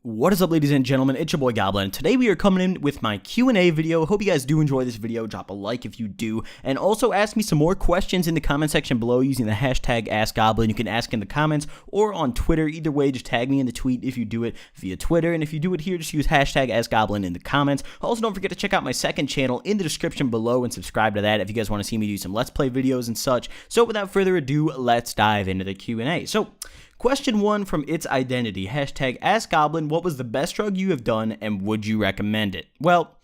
What is up, ladies and gentlemen? It's your boy Goblin. Today we are coming in with my Q&A video. Hope you guys do enjoy this video. Drop a like if you do. And also ask me some more questions in the comment section below using the hashtag AskGoblin. You can ask in the comments or on Twitter. Either way, just tag me in the tweet if you do it via Twitter. And if you do it here, just use hashtag AskGoblin in the comments. Also, don't forget to check out my second channel in the description below and subscribe to that if you guys want to see me do some Let's Play videos and such. So without further ado, let's dive into the Q&A. So, question 1 from Its Identity, hashtag AskGoblin, what was the best drug you have done and would you recommend it? Well,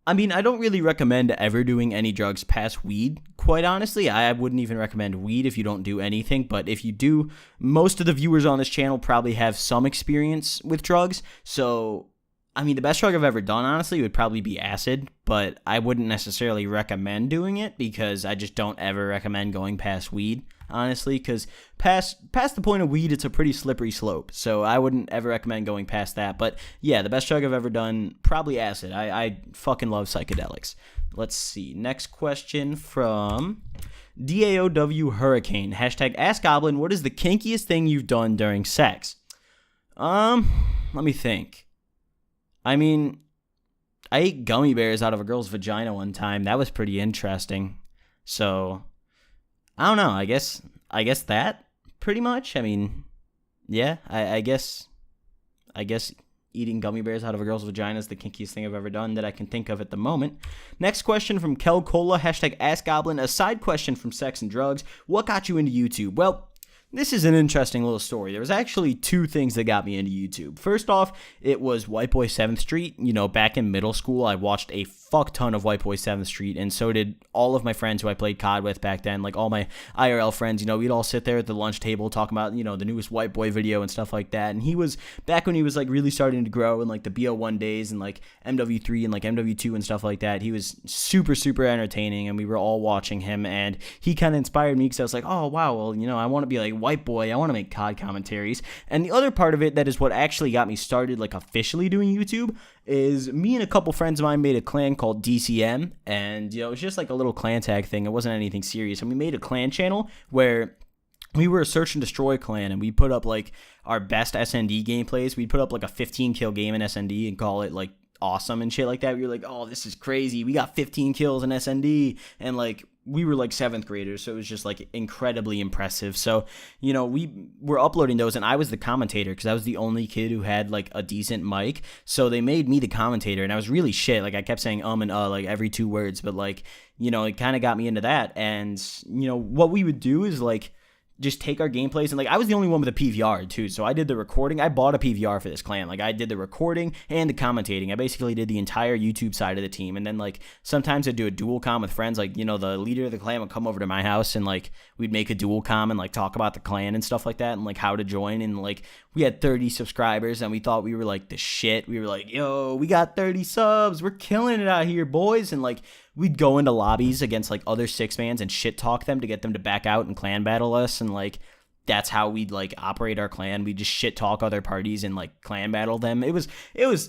I mean, I don't really recommend ever doing any drugs past weed, quite honestly. I wouldn't even recommend weed if you don't do anything, but if you do, most of the viewers on this channel probably have some experience with drugs, so I mean, the best drug I've ever done, honestly, would probably be acid, but I wouldn't necessarily recommend doing it because I just don't ever recommend going past weed, honestly, because past the point of weed, it's a pretty slippery slope, so I wouldn't ever recommend going past that. But yeah, the best drug I've ever done, probably acid. I fucking love psychedelics. Let's see. Next question from DAOW Hurricane, hashtag AskGoblin, what is the kinkiest thing you've done during sex? Let me think. I mean, I ate gummy bears out of a girl's vagina one time. That was pretty interesting. So, I don't know. I guess that pretty much. I mean, yeah, I guess eating gummy bears out of a girl's vagina is the kinkiest thing I've ever done that I can think of at the moment. Next question from Kel Cola, hashtag AskGoblin. A side question from Sex and Drugs. What got you into YouTube? Well, this is an interesting little story. There was actually two things that got me into YouTube. First off, it was White Boy 7th Street. You know, back in middle school, I watched a fuck ton of White Boy 7th Street, and so did all of my friends who I played COD with back then, like all my IRL friends. You know, we'd all sit there at the lunch table talking about, you know, the newest White Boy video and stuff like that. And he was, back when he was like really starting to grow in like the BO1 days and like MW3 and like MW2 and stuff like that, he was super, super entertaining, and we were all watching him, and he kind of inspired me because I was like, oh, wow, well, you know, I want to be like White Boy. I want to make COD commentaries. And the other part of it that is what actually got me started like officially doing YouTube is me and a couple friends of mine made a clan called DCM, and you know, it was just like a little clan tag thing. It wasn't anything serious, and we made a clan channel where we were a search and destroy clan, and we put up like our best SND gameplays. We'd put up like a 15 kill game in SND and call it like awesome and shit like that. We were like, oh, this is crazy, we got 15 kills in SND, and like we were like 7th graders, so it was just like incredibly impressive. So, you know, we were uploading those, and I was the commentator because I was the only kid who had like a decent mic. So they made me the commentator, and I was really shit. Like I kept saying and like every 2 words, but like, you know, it kind of got me into that. And you know, what we would do is like just take our gameplays, and like I was the only one with a PVR too, so I did the recording. I bought a PVR for this clan. Like I did the recording and the commentating. I basically did the entire YouTube side of the team, and then like sometimes I'd do a dual com with friends. Like, you know, the leader of the clan would come over to my house, and like we'd make a dual com and like talk about the clan and stuff like that, and like how to join. And like we had 30 subscribers, and we thought we were like the shit. We were like, yo, we got 30 subs, we're killing it out here, boys. And like we'd go into lobbies against like other 6-mans and shit talk them to get them to back out and clan battle us, and like that's how we'd like operate our clan. We just shit talk other parties and like clan battle them. It was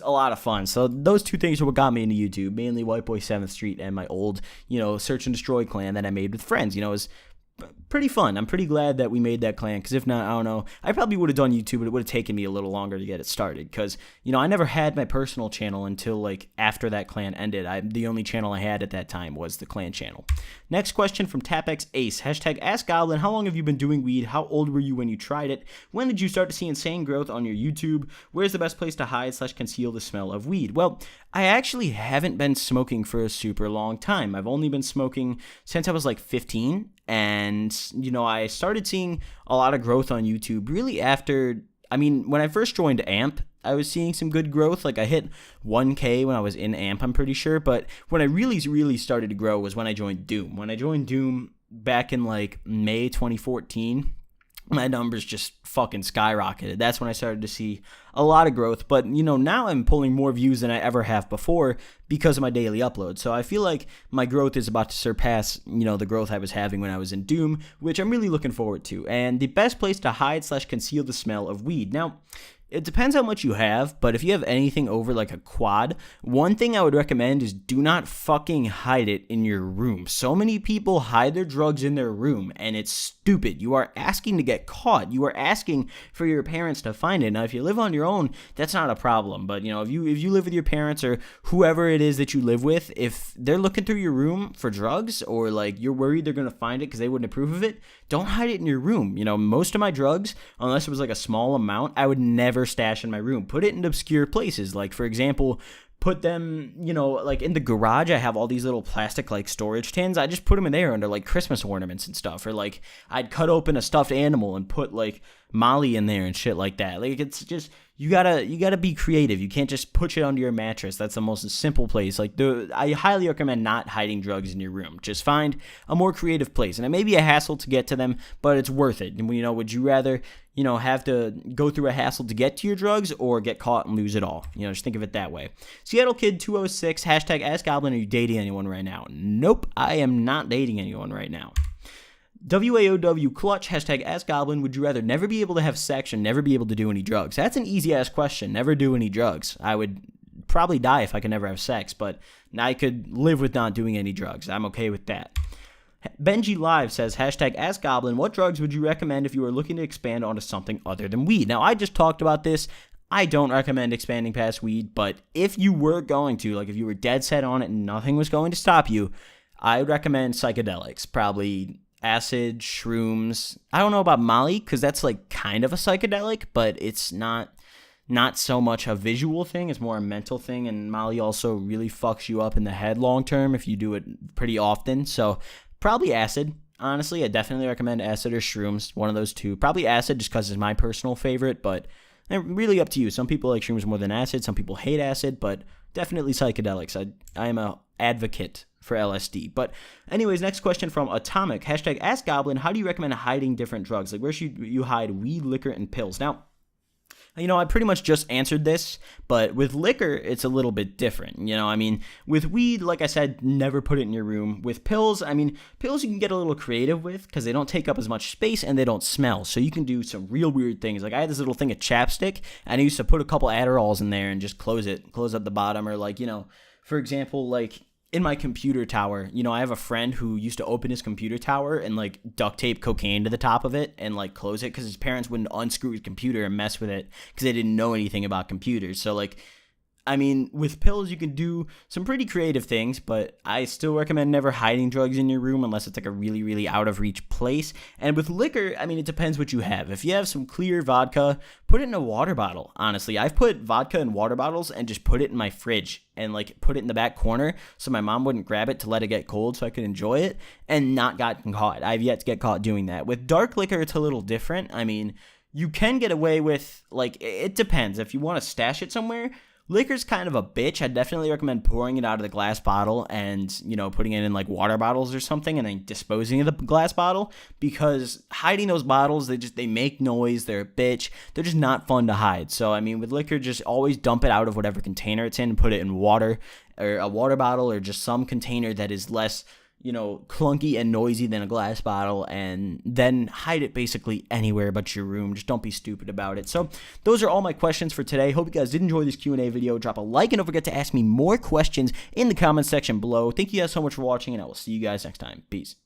a lot of fun. So those two things are what got me into YouTube, mainly White Boy 7th Street and my old, you know, search and destroy clan that I made with friends. You know, it was pretty fun. I'm pretty glad that we made that clan, because if not, I don't know, I probably would have done YouTube, but it would have taken me a little longer to get it started, because, you know, I never had my personal channel until like after that clan ended. The only channel I had at that time was the clan channel. Next question from TapX Ace, hashtag AskGoblin, how long have you been doing weed? How old were you when you tried it? When did you start to see insane growth on your YouTube? Where's the best place to hide / conceal the smell of weed? Well, I actually haven't been smoking for a super long time. I've only been smoking since I was like 15, and, you know, I started seeing a lot of growth on YouTube really after, I mean, when I first joined AMP, I was seeing some good growth. Like I hit 1K when I was in AMP, I'm pretty sure, but when I really started to grow was when I joined Doom. When I joined Doom back in like May 2014, my numbers just fucking skyrocketed. That's when I started to see a lot of growth. But, you know, now I'm pulling more views than I ever have before because of my daily upload. So I feel like my growth is about to surpass, you know, the growth I was having when I was in Doom, which I'm really looking forward to. And the best place to hide / conceal the smell of weed. Now, it depends how much you have, but if you have anything over like a quad, one thing I would recommend is do not fucking hide it in your room. So many people hide their drugs in their room, and it's stupid. You are asking to get caught. You are asking for your parents to find it. Now, if you live on your own, that's not a problem. But, if you live with your parents or whoever it is that you live with, if they're looking through your room for drugs or like you're worried they're going to find it because they wouldn't approve of it, don't hide it in your room. Most of my drugs, unless it was like a small amount, I would never stash in my room. Put it in obscure places. Like, for example, put them, like in the garage. I have all these little plastic like storage tins. I just put them in there under like Christmas ornaments and stuff. Or like I'd cut open a stuffed animal and put like Molly in there and shit like that. Like, it's just, you gotta be creative. You can't just push it under your mattress. That's the most simple place. Like, I highly recommend not hiding drugs in your room. Just find a more creative place. And it may be a hassle to get to them, but it's worth it. And would you rather have to go through a hassle to get to your drugs or get caught and lose it all? Just think of it that way. Seattle Kid 206 hashtag Ask Goblin. Are you dating anyone right now? Nope, I am not dating anyone right now. WAOW Clutch hashtag Ask Goblin. Would you rather never be able to have sex or never be able to do any drugs? That's an easy ass question. Never do any drugs. I would probably die if I could never have sex, but I could live with not doing any drugs. I'm okay with that. Benji Live says hashtag Ask Goblin. What drugs would you recommend if you were looking to expand onto something other than weed? Now, I just talked about this. I don't recommend expanding past weed, but if you were going to, like if you were dead set on it and nothing was going to stop you, I would recommend psychedelics. Probably acid, shrooms. I don't know about Molly because that's like kind of a psychedelic, but it's not so much a visual thing. It's more a mental thing, and Molly also really fucks you up in the head long term if you do it pretty often. So probably acid. Honestly, I definitely recommend acid or shrooms, one of those two. Probably acid just because it's my personal favorite, but really up to you. Some people like shrooms more than acid. Some people hate acid, but definitely psychedelics. I am a advocate for LSD. But anyways, next question from Atomic. Hashtag Ask Goblin. How do you recommend hiding different drugs? Like, where should you hide weed, liquor, and pills? Now, I pretty much just answered this, but with liquor, it's a little bit different. With weed, like I said, never put it in your room. With pills, pills you can get a little creative with because they don't take up as much space and they don't smell. So you can do some real weird things. Like I had this little thing of chapstick, and I used to put a couple Adderalls in there and just close up the bottom. Or like, for example, like in my computer tower, I have a friend who used to open his computer tower and like duct tape cocaine to the top of it and like close it because his parents wouldn't unscrew his computer and mess with it because they didn't know anything about computers. So like, with pills, you can do some pretty creative things, but I still recommend never hiding drugs in your room unless it's like a really, really out of reach place. And with liquor, it depends what you have. If you have some clear vodka, put it in a water bottle. Honestly, I've put vodka in water bottles and just put it in my fridge and like put it in the back corner so my mom wouldn't grab it to let it get cold so I could enjoy it and not gotten caught. I've yet to get caught doing that. With dark liquor, it's a little different. You can get away with, like, it depends. If you want to stash it somewhere, liquor's kind of a bitch. I definitely recommend pouring it out of the glass bottle and, putting it in like water bottles or something and then disposing of the glass bottle, because hiding those bottles, they make noise. They're a bitch. They're just not fun to hide. So, with liquor, just always dump it out of whatever container it's in and put it in water or a water bottle or just some container that is less, clunky and noisy than a glass bottle, and then hide it basically anywhere but your room. Just don't be stupid about it. So those are all my questions for today. Hope you guys did enjoy this Q&A video. Drop a like and don't forget to ask me more questions in the comment section below. Thank you guys so much for watching, and I will see you guys next time. Peace.